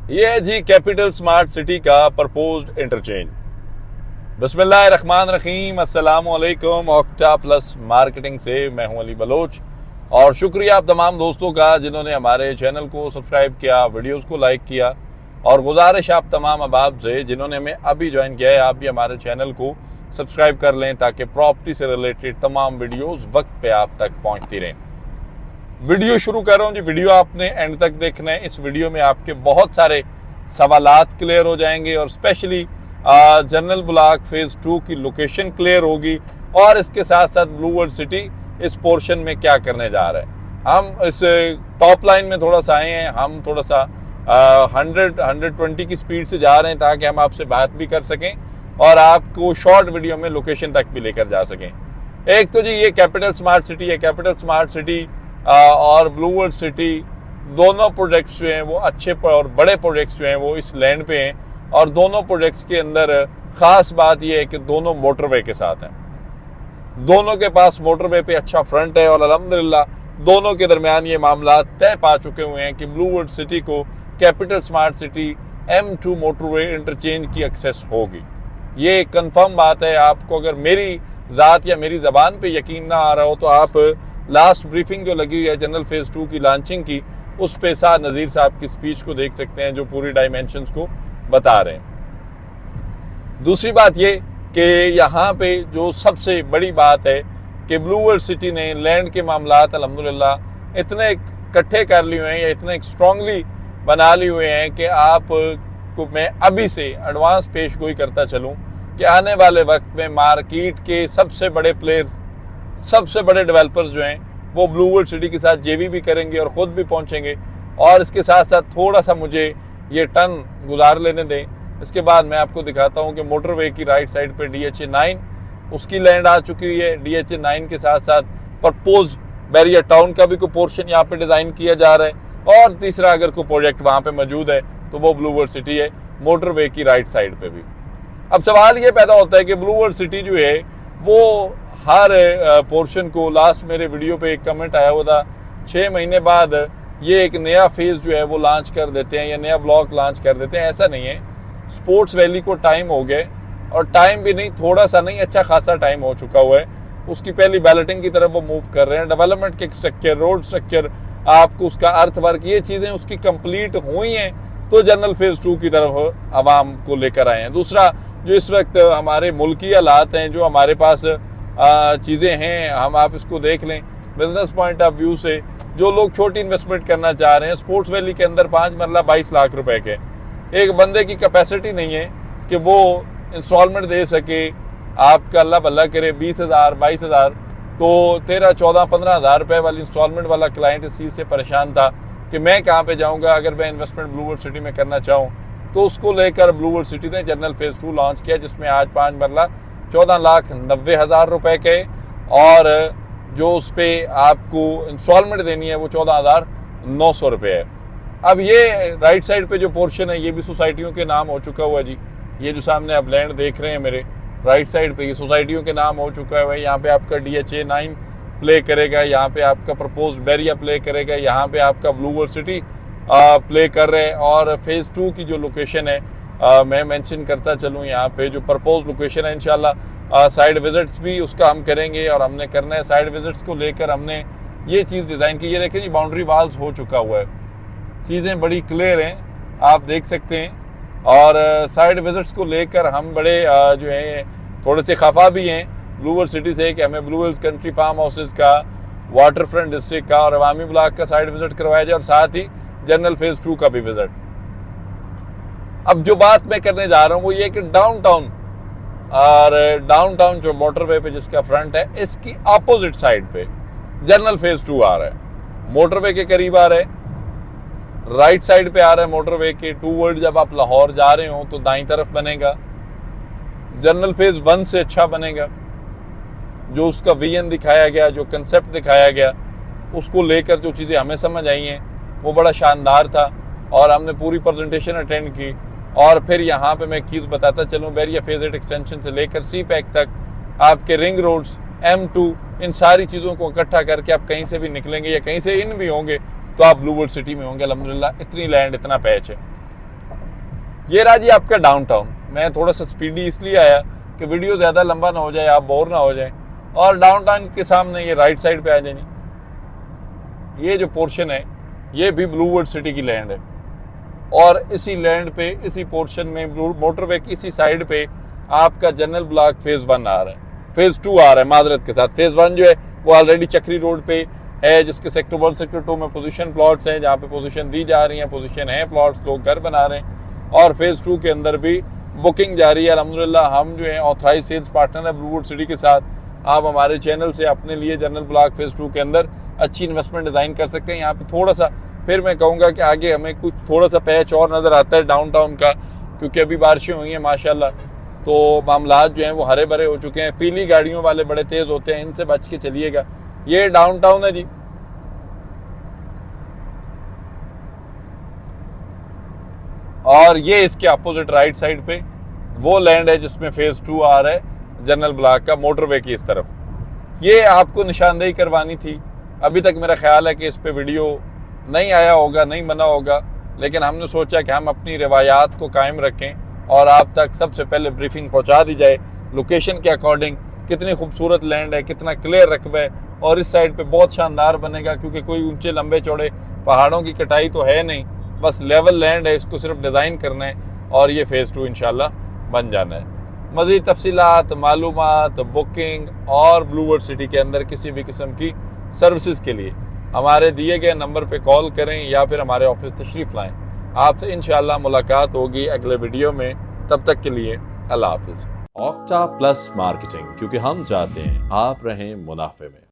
ये है G capital smart city का प्रपोज्ड इंटरचेंज। बिस्मिल्लाहिर्रहमानिर्रहीम, अस्सलाम वालेकुम। ऑक्टा प्लस मार्केटिंग से मैं हूं अली बलोच और शुक्रिया आप तमाम दोस्तों का जिन्होंने हमारे चैनल को सब्सक्राइब किया, वीडियोस को लाइक किया। और गुजारिश आप तमाम अहबाब से जिन्होंने हमें अभी ज्वाइन किया है, आप भी हमारे चैनल को सब्सक्राइब कर लें ताकि प्रॉपर्टी से रिलेटेड तमाम वीडियोस वक्त पे आप तक पहुंचती रहें। वीडियो शुरू कर रहा हूं जी। वीडियो आपने एंड तक देखना है। इस वीडियो में आपके बहुत सारे सवालात क्लियर हो जाएंगे और स्पेशली जनरल ब्लॉक फेज 2 की लोकेशन क्लियर होगी और इसके साथ साथ ब्लू वर्ल्ड सिटी इस पोर्शन में क्या करने जा रहा है। हम इस टॉप लाइन में थोड़ा सा आए हैं, हम थोड़ा सा 100-120 की स्पीड से जा रहे हैं ताकि हम आपसे बात भी कर सकें और आपको शॉर्ट वीडियो में लोकेशन तक भी लेकर जा सकें। एक तो जी ये कैपिटल स्मार्ट सिटी है। कैपिटल स्मार्ट सिटी और ब्लू वर्ल्ड सिटी दोनों प्रोजेक्ट्स जो हैं वो अच्छे और बड़े प्रोजेक्ट्स जो हैं वो इस लैंड पे हैं और दोनों प्रोजेक्ट्स के अंदर खास बात यह है कि दोनों मोटरवे के साथ हैं। दोनों के पास मोटरवे पे अच्छा फ्रंट है और अल्हम्दुलिल्लाह दोनों के दरमियान ये मामला तय पा चुके हुए हैं कि ब्लू वर्ल्ड सिटी को capital smart city M2 motorway interchange की एक्सेस होगी। ये कंफर्म बात है। आपको अगर मेरी ज़ात या मेरी ज़बान पे यकीन ना आ रहा हो तो आप लास्ट ब्रीफिंग जो लगी हुई है जनरल फेज 2 की लॉन्चिंग की, उस पे साद नज़ीर साहब की स्पीच को देख सकते हैं जो पूरी डायमेंशंस को बता रहे हैं। दूसरी बात ये कि यहाँ पे जो सबसे बड़ी बात है कि ब्लू वर्ल्ड सिटी ने लैंड के मामलात अल्हम्दुलिल्लाह इतने इकट्ठे कर लिए हुए हैं या इतने स्ट्रांगली बना लिए हुए हैं कि आप को मैं अभी से एडवांस पेश गोई करता चलूँ कि आने वाले वक्त में मार्केट के सबसे बड़े प्लेयर्स, सबसे बड़े डेवलपर्स जो हैं वो ब्लू वर्ल्ड सिटी के साथ जेवी भी करेंगे और ख़ुद भी पहुंचेंगे। और इसके साथ साथ थोड़ा सा मुझे ये टर्न गुजार लेने दें। इसके बाद मैं आपको दिखाता हूं कि मोटरवे की राइट साइड पे DHA 9 उसकी लैंड आ चुकी हुई है। DHA 9 के साथ साथ प्रपोज बैरियर टाउन का भी कोई पोर्शन यहाँ पे डिज़ाइन किया जा रहा है और तीसरा अगर कोई प्रोजेक्ट वहाँ पे मौजूद है तो वो ब्लू वर्ल्ड सिटी है मोटरवे की राइट साइड पे भी। अब सवाल ये पैदा होता है कि ब्लू वर्ल्ड सिटी जो है वो हर पोर्शन को, लास्ट मेरे वीडियो पे एक कमेंट आया हुआ था, 6 महीने बाद ये एक नया फेज जो है वो लॉन्च कर देते हैं या नया ब्लॉक लॉन्च कर देते हैं। ऐसा नहीं है। स्पोर्ट्स वैली को टाइम हो गए और टाइम भी नहीं, थोड़ा सा नहीं, अच्छा खासा टाइम हो चुका हुआ है। उसकी पहली बैलेटिंग की तरफ वो मूव कर रहे हैं। डेवलपमेंट के स्ट्रक्चर, रोड स्ट्रक्चर, आपको उसका अर्थ वर्क, ये चीज़ें उसकी कंप्लीट हुई हैं तो जनरल फेज 2 की तरफ आवाम को लेकर आए हैं। दूसरा जो इस वक्त हमारे मुल्की हालात हैं, जो हमारे पास चीज़ें हैं, हम आप इसको देख लें बिजनेस पॉइंट ऑफ व्यू से। जो लोग छोटी इन्वेस्टमेंट करना चाह रहे हैं, स्पोर्ट्स वैली के अंदर 5 मरला 22 लाख रुपए के, एक बंदे की कैपेसिटी नहीं है कि वो इंस्टॉलमेंट दे सके। आपका अल्लाह भला करे 20,000 22,000 तो 13 14 15 हज़ार रुपये वाली इंस्टॉलमेंट वाला क्लाइंट इस चीज़ से परेशान था कि मैं कहाँ पे जाऊँगा अगर मैं इन्वेस्टमेंट ब्लू वर्ल्ड सिटी में करना चाहूँ। तो उसको लेकर ब्लू वर्ल्ड सिटी ने जनरल फेज 2 लॉन्च किया जिसमें आज 5 मरला 14,90,000 रुपए के और जो उस पर आपको इंस्टॉलमेंट देनी है वो 14,900 रुपये है। अब ये राइट साइड पे जो पोर्शन है ये भी सोसाइटियों के नाम हो चुका हुआ है जी। ये जो सामने आप लैंड देख रहे हैं मेरे राइट साइड पे, ये सोसाइटियों के नाम हो चुका है। यहाँ पे आपका DHA 9 प्ले करेगा, यहाँ पे आपका प्रपोज्ड बैरिया प्ले करेगा, यहाँ पे आपका ब्लू वर्ल्ड सिटी प्ले कर रहे हैं। और फेज 2 की जो लोकेशन है मैं मेंशन करता चलूँ, यहाँ पे जो प्रपोज लोकेशन है इंशाल्लाह साइड विजिट्स भी उसका हम करेंगे और हमने करना है। साइड विजिट्स को लेकर हमने ये चीज़ डिज़ाइन की। ये देखें जी, बाउंड्री वाल्स हो चुका हुआ है, चीज़ें बड़ी क्लियर हैं, आप देख सकते हैं। और साइड विजिट्स को लेकर हम बड़े जो है थोड़े से खफा भी हैं ब्लू वर्ल्ड सिटी से कि हमें blue hills country farm houses का, वाटर फ्रंट डिस्ट्रिक्ट का और अवामी ब्लॉक का साइड विजिट करवाया जाए और साथ ही जनरल फेज 2 का भी विजिट। अब जो बात मैं करने जा रहा हूँ वो ये कि डाउनटाउन जो मोटरवे पे जिसका फ्रंट है, इसकी अपोजिट साइड पे जनरल फेज 2 आ रहा है। मोटरवे के करीब आ रहा है, राइट साइड पे आ रहा है मोटरवे के। टूवर्ड जब आप लाहौर जा रहे हो तो दाईं तरफ बनेगा। जनरल फेज 1 से अच्छा बनेगा। जो उसका विजन दिखाया गया, जो कंसेप्ट दिखाया गया, उसको लेकर जो चीज़ें हमें समझ आई हैं वो बड़ा शानदार था और हमने पूरी प्रेजेंटेशन अटेंड की। और फिर यहाँ पे मैं एक चीज़ बताता चलूँ, बैरिया फेज 8 एक्सटेंशन से लेकर CPEC तक आपके रिंग रोड्स, M2, इन सारी चीज़ों को इकट्ठा करके आप कहीं से भी निकलेंगे या कहीं से इन भी होंगे तो आप ब्लू वर्ल्ड सिटी में होंगे। अल्हम्दुलिल्लाह इतनी लैंड, इतना पैच है। ये रहा जी आपका डाउनटाउन। मैं थोड़ा सा स्पीडी इसलिए आया कि वीडियो ज़्यादा लंबा ना हो जाए, आप बोर ना हो जाए। और डाउनटाउन के सामने ये राइट साइड पे आ जाए, ये जो पोर्शन है ये भी ब्लूवर्ड सिटी की लैंड है। और इसी लैंड पे, इसी पोर्शन में, मोटरवे की इसी साइड पे आपका जनरल ब्लॉक फेज 1 आ रहा है, फेज 2 आ रहा है माजरत के साथ। फेज 1 जो है वो ऑलरेडी चक्री रोड पे है, जिसके सेक्टर 1 सेक्टर 2 में पोजीशन प्लॉट्स हैं, जहाँ पे पोजीशन दी जा रही है, पोजीशन है प्लॉट्स, लोग घर बना रहे हैं। और फेज 2 के अंदर भी बुकिंग जारी है अल्हम्दुलिल्लाह। हम जो है ऑथराइज सेल्स पार्टनर है ब्लूवुड सिटी के साथ। आप हमारे चैनल से अपने लिए जनरल ब्लॉक फेज 2 के अंदर अच्छी इन्वेस्टमेंट डिज़ाइन कर सकते हैं। यहाँ पे थोड़ा सा फिर मैं कहूँगा कि आगे हमें कुछ थोड़ा सा पैच और नज़र आता है डाउनटाउन का, क्योंकि अभी बारिशें हुई हैं माशाल्लाह, तो मामलात जो हैं वो हरे भरे हो चुके हैं। पीली गाड़ियों वाले बड़े तेज़ होते हैं, इनसे बच के चलिएगा। ये डाउनटाउन है जी। और ये इसके अपोजिट राइट साइड पे वो लैंड है जिसमें फेज 2 आ रहा है जनरल ब्लॉक का, मोटरवे की इस तरफ। ये आपको निशानदेही करवानी थी। अभी तक मेरा ख्याल है कि इस पे वीडियो नहीं आया होगा, नहीं बना होगा, लेकिन हमने सोचा कि हम अपनी रिवायात को कायम रखें और आप तक सबसे पहले ब्रीफिंग पहुंचा दी जाए लोकेशन के अकॉर्डिंग। कितनी खूबसूरत लैंड है, कितना क्लियर रकबा है, और इस साइड पे बहुत शानदार बनेगा, क्योंकि कोई ऊंचे लंबे चौड़े पहाड़ों की कटाई तो है नहीं, बस लेवल लैंड है, इसको सिर्फ डिज़ाइन करना है और ये फेज़ 2 इंशाल्लाह बन जाना है। मज़ीद तफसीलात, मालूमात, बुकिंग और ब्लूवर्ड सिटी के अंदर किसी भी किस्म की सर्विसेज के लिए हमारे दिए गए नंबर पे कॉल करें या फिर हमारे ऑफिस तशरीफ़ लाएं। आपसे इंशाल्लाह मुलाकात होगी अगले वीडियो में। तब तक के लिए अल्लाह हाफिज़। ऑक्टा प्लस मार्केटिंग, क्योंकि हम चाहते हैं आप रहें मुनाफे में।